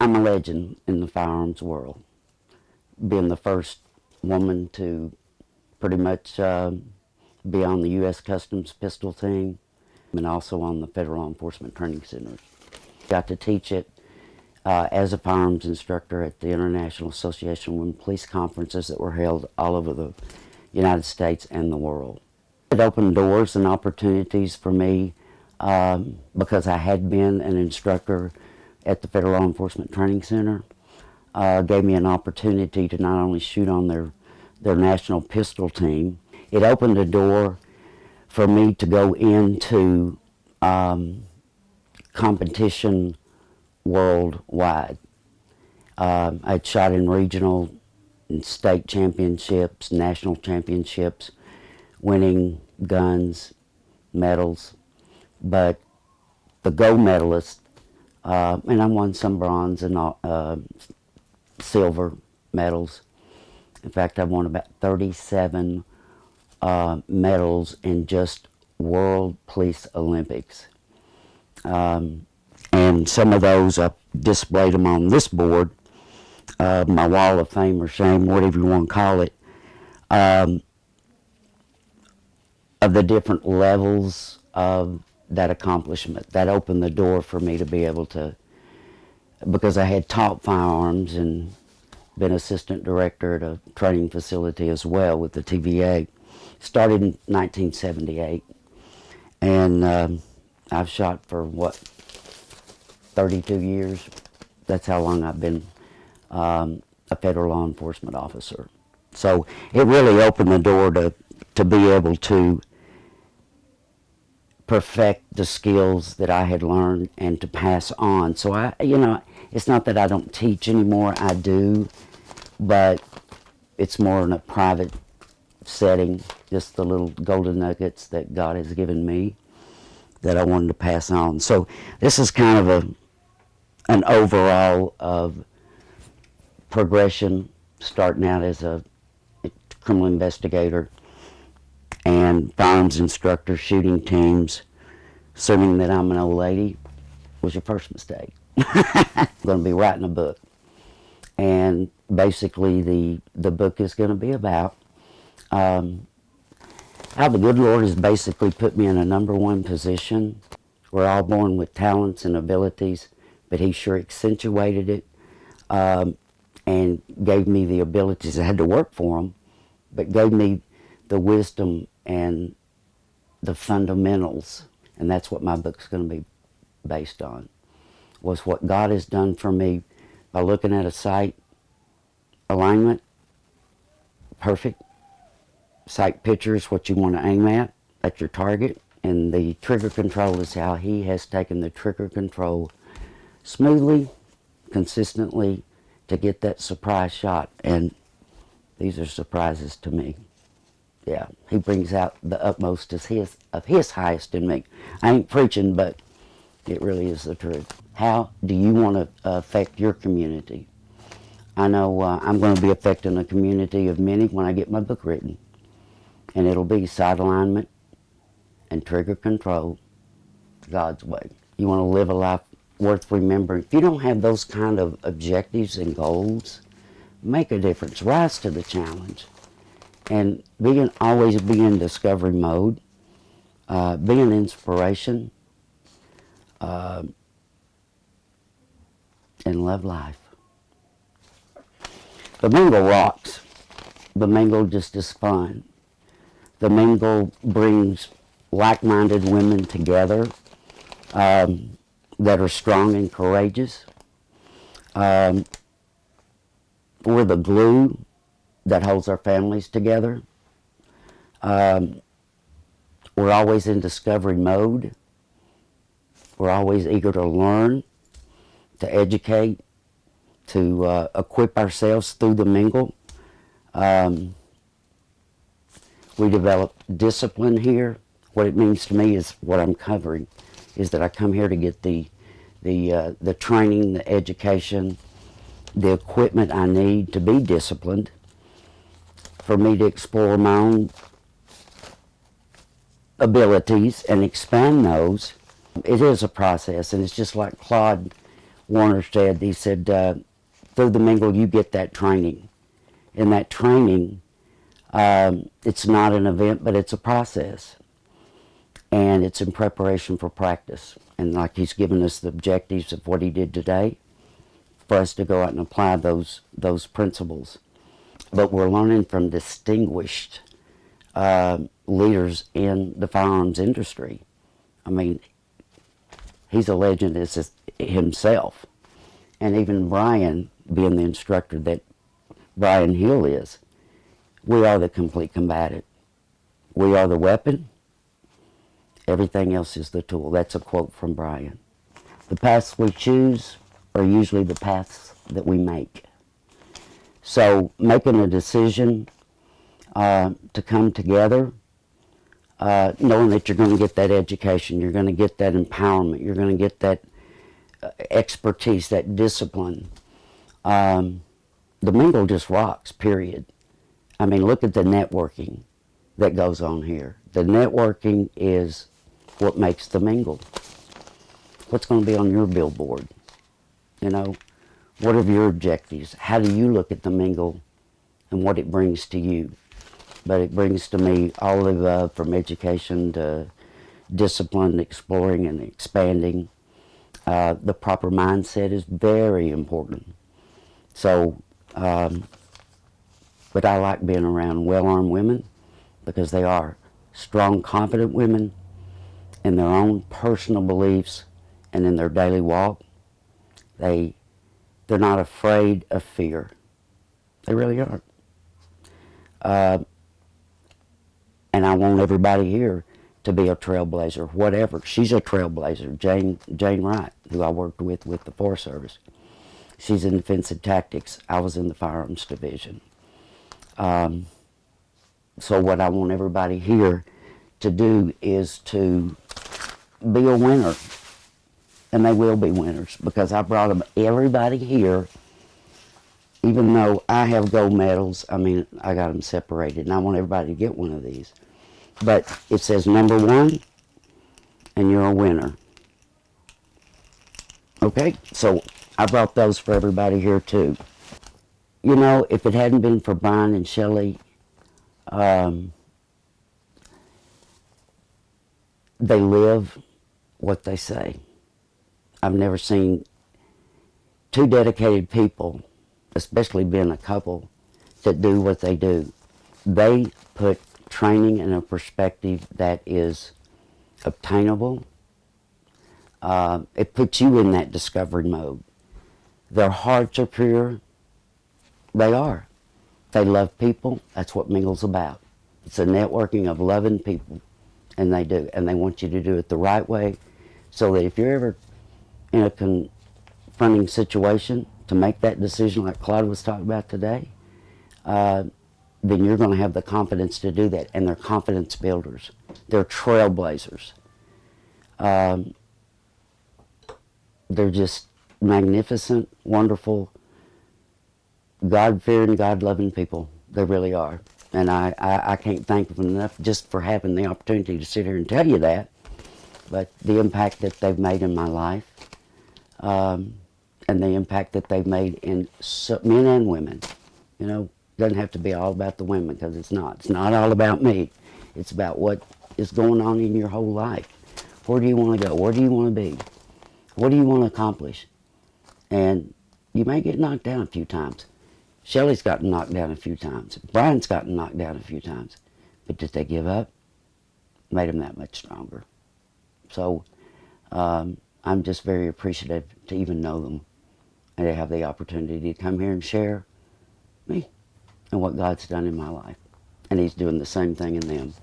I'm a legend in the firearms world, being the first woman to pretty much be on the U.S. Customs pistol team and also on the Federal Law Enforcement Training Center. Got to teach it as a firearms instructor at the International Association of Women Police conferences that were held all over the United States and the world. It opened doors and opportunities for me because I had been an instructor at the Federal Law Enforcement Training Center. Gave me an opportunity to not only shoot on their national pistol team, it opened a door for me to go into competition worldwide. I'd shot in regional and state championships, national championships, winning guns, medals, but the gold medalist, and I won some bronze and silver medals. In fact, I won about 37 medals in just World Police Olympics. And some of those, I displayed them on this board, my wall of fame or shame, whatever you want to call it, of the different levels of that accomplishment. That opened the door for me to be able to, because I had taught firearms and been assistant director at a training facility as well with the TVA. Started in 1978, and I've shot for, 32 years. That's how long I've been a federal law enforcement officer. So it really opened the door to be able to perfect the skills that I had learned and to pass on. So it's not that I don't teach anymore, I do, but it's more in a private setting, just the little golden nuggets that God has given me that I wanted to pass on. So this is kind of an overall of progression, starting out as a criminal investigator and firearms instructor, shooting teams. Assuming that I'm an old lady was your first mistake. I'm going to be writing a book, and basically the book is going to be about how the good Lord has basically put me in a #1 position. We're all born with talents and abilities, but He sure accentuated it and gave me the abilities. I had to work for them, but gave me the wisdom and the fundamentals, and that's what my book's going to be based on, was what God has done for me by looking at a sight, alignment, perfect. Sight picture is what you want to aim at. That's your target. And the trigger control is how He has taken the trigger control smoothly, consistently, to get that surprise shot. And these are surprises to me. Yeah, He brings out the utmost of His highest in me. I ain't preaching, but it really is the truth. How do you want to affect your community? I know I'm going to be affecting a community of many when I get my book written. And it'll be sight alignment and trigger control God's way. You want to live a life worth remembering. If you don't have those kind of objectives and goals, make a difference. Rise to the challenge. And always be in discovery mode. Be an inspiration. And love life. The Mingle rocks. The Mingle just is fun. The Mingle brings like-minded women together that are strong and courageous. We're the glue that holds our families together. We're always in discovery mode. We're always eager to learn, to educate, to equip ourselves through the Mingle. We develop discipline here. What it means to me is what I'm covering, is that I come here to get the training, the education, the equipment I need to be disciplined, for me to explore my own abilities and expand those. It is a process, and it's just like Claude Warner said, he said, through the Mingle you get that training. And that training, it's not an event, but it's a process. And it's in preparation for practice. And like he's given us the objectives of what he did today, for us to go out and apply those principles. But we're learning from distinguished leaders in the firearms industry. I mean, he's a legend as himself. And even Brian, being the instructor that Brian Hill is, we are the complete combatant. We are the weapon. Everything else is the tool. That's a quote from Brian. The paths we choose are usually the paths that we make. So making a decision to come together, knowing that you're going to get that education, you're going to get that empowerment, you're going to get that expertise, that discipline. The Mingle just rocks, period. I mean, look at the networking that goes on here. The networking is what makes the Mingle. What's going to be on your billboard? You know, what are your objectives? How do you look at the Mingle and what it brings to you? But it brings to me all of the above, from education to discipline, exploring and expanding. The proper mindset is very important. So, but I like being around well-armed women because they are strong, confident women in their own personal beliefs and in their daily walk. They're not afraid of fear. They really aren't. And I want everybody here to be a trailblazer, whatever. She's a trailblazer, Jane Wright, who I worked with the Forest Service. She's in defensive tactics. I was in the firearms division. So what I want everybody here to do is to be a winner. And they will be winners, because I brought them, everybody here, even though I have gold medals, I mean, I got them separated, and I want everybody to get one of these. But it says number 1, and you're a winner. Okay, so I brought those for everybody here too. You know, if it hadn't been for Brian and Shelley, they live what they say. I've never seen two dedicated people, especially being a couple, that do what they do. They put training in a perspective that is obtainable. It puts you in that discovery mode. Their hearts are pure. They are. They love people. That's what Mingle's about. It's a networking of loving people, and they do. And they want you to do it the right way, so that if you're ever in a confronting situation to make that decision like Claude was talking about today, then you're going to have the confidence to do that. And they're confidence builders. They're trailblazers. They're just magnificent, wonderful, God-fearing, God-loving people. They really are. And I can't thank them enough just for having the opportunity to sit here and tell you that. But the impact that they've made in my life, and the impact that they've made in men and women. You know, it doesn't have to be all about the women, because it's not. It's not all about me. It's about what is going on in your whole life. Where do you want to go? Where do you want to be? What do you want to accomplish? And you may get knocked down a few times. Shelley's gotten knocked down a few times. Brian's gotten knocked down a few times. But did they give up? Made them that much stronger. So I'm just very appreciative to even know them and to have the opportunity to come here and share me and what God's done in my life. And He's doing the same thing in them.